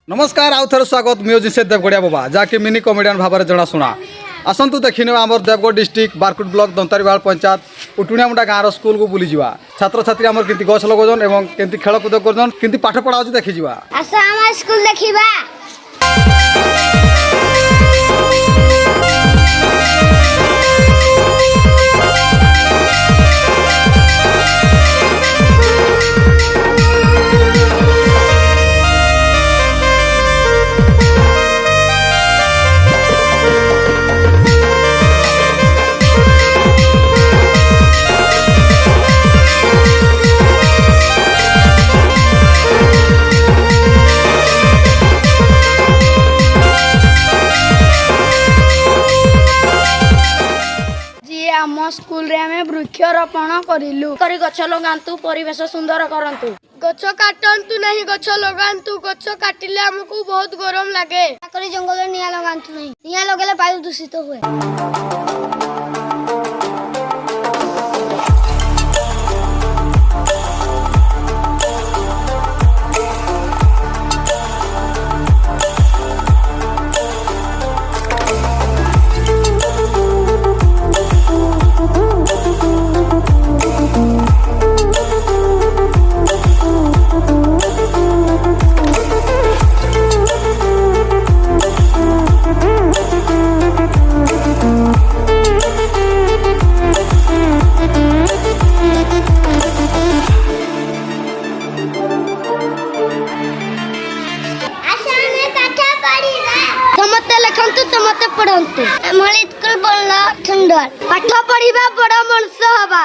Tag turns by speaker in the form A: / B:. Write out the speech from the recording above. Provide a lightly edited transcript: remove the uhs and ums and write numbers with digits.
A: नमस्कार आउ थे स्वागत म्यूजिक से देवगढ़िया बाबा जहाँकि मिनी कमेडियन भाव में जनाशुना आसतु देखने आम देवगढ़ डिस्ट्रिक्ट बारकुट ब्लॉक दंतारीवाल पंचायत उटुणियामुंडा गाँव स्कूल को बुली जावा छात्र छात्री आम के गछ लगाउन एवं केमती खेलकूद करछन केमती पाठ पढ़ा होछि देखि जावा
B: आसा हम स्कूल देखिबा। आम स्कूल रे हमें वृक्षरोपण करिलु करी गछ लगांतु परिवेश सुंदर करंतु गछ काटंतु नहीं गछ लगांतु गछ काटिले हमको बहुत गरम लागे करी जंगल निया लगांतु नहीं निया लगेले वायु दूषित हुए। लिखंतु तमते पढ़ंतु हमर स्कूल बोलना सुंदर पाठ पढ़िबा बड़ा मनुष्य हबा।